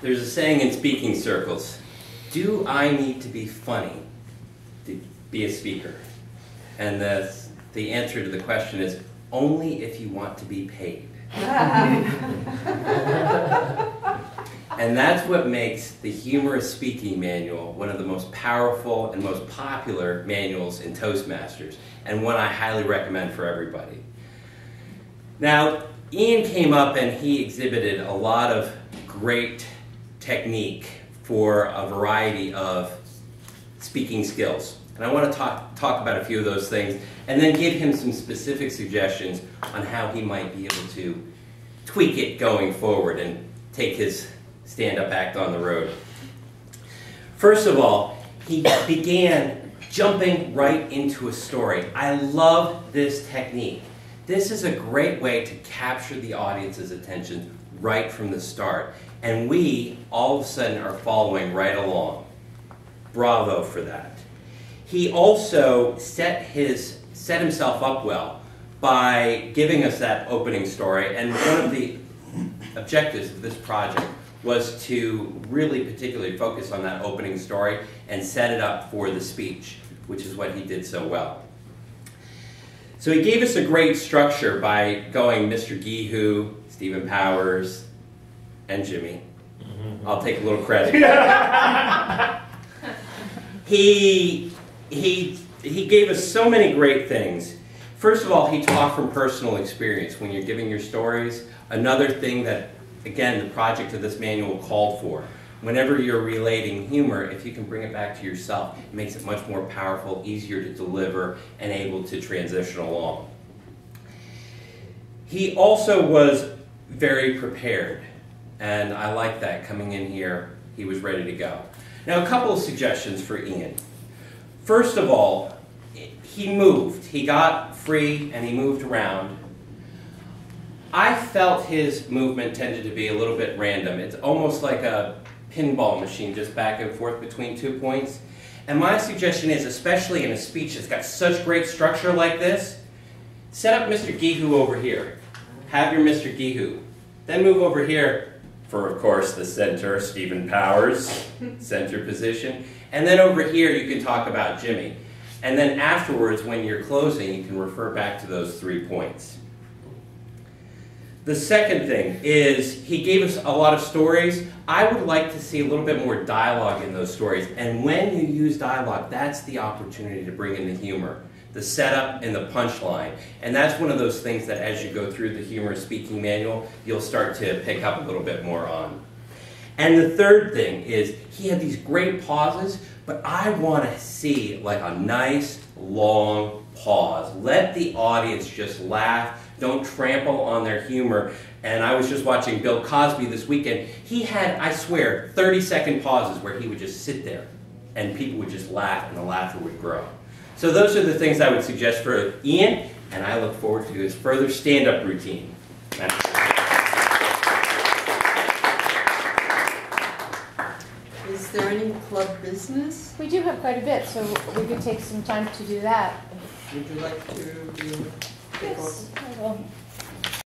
There's a saying in speaking circles, do I need to be funny to be a speaker? And the answer to the question is, only if you want to be paid. And that's what makes the Humorous Speaking Manual one of the most powerful and most popular manuals in Toastmasters, and one I highly recommend for everybody. Now, Ian came up and he exhibited a lot of great technique for a variety of speaking skills. And I want to talk about a few of those things, and then give him some specific suggestions on how he might be able to tweak it going forward and take his stand-up act on the road. First of all, he began jumping right into a story. I love this technique. This is a great way to capture the audience's attention right from the start. And we, all of a sudden, are following right along. Bravo for that. He also set himself up well by giving us that opening story. And one of the objectives of this project was to really particularly focus on that opening story and set it up for the speech, which is what he did so well. So he gave us a great structure by going Mr. Geehoo, Stephen Powers, and Jimmy. I'll take a little credit. He gave us so many great things. First of all, he talked from personal experience when you're giving your stories. Another thing that, again, the project of this manual called for. Whenever you're relating humor, if you can bring it back to yourself, it makes it much more powerful, easier to deliver, and able to transition along. He also was very prepared, and I like that. Coming in here, he was ready to go. Now, a couple of suggestions for Ian. First of all, he moved. He got free and he moved around. I felt his movement tended to be a little bit random. It's almost like a pinball machine, just back and forth between 2 points. And my suggestion is, especially in a speech that's got such great structure like this, set up Mr. Geehoo over here. Have your Mr. Geehoo. Then move over here for, of course, the center, Stephen Powers, center position. And then over here you can talk about Jimmy. And then afterwards, when you're closing, you can refer back to those 3 points. The second thing is, he gave us a lot of stories. I would like to see a little bit more dialogue in those stories. And when you use dialogue, that's the opportunity to bring in the humor, the setup and the punchline. And that's one of those things that as you go through the Humorous Speaking Manual, you'll start to pick up a little bit more on. And the third thing is, he had these great pauses, but I want to see like a nice long pause. Let the audience just laugh. Don't trample on their humor. And I was just watching Bill Cosby this weekend. He had, I swear, 30-second pauses where he would just sit there and people would just laugh and the laughter would grow. So those are the things I would suggest for Ian, and I look forward to his further stand-up routine. Is there any club business? We do have quite a bit, so we could take some time to do that. Would you like to do? Yes, I will.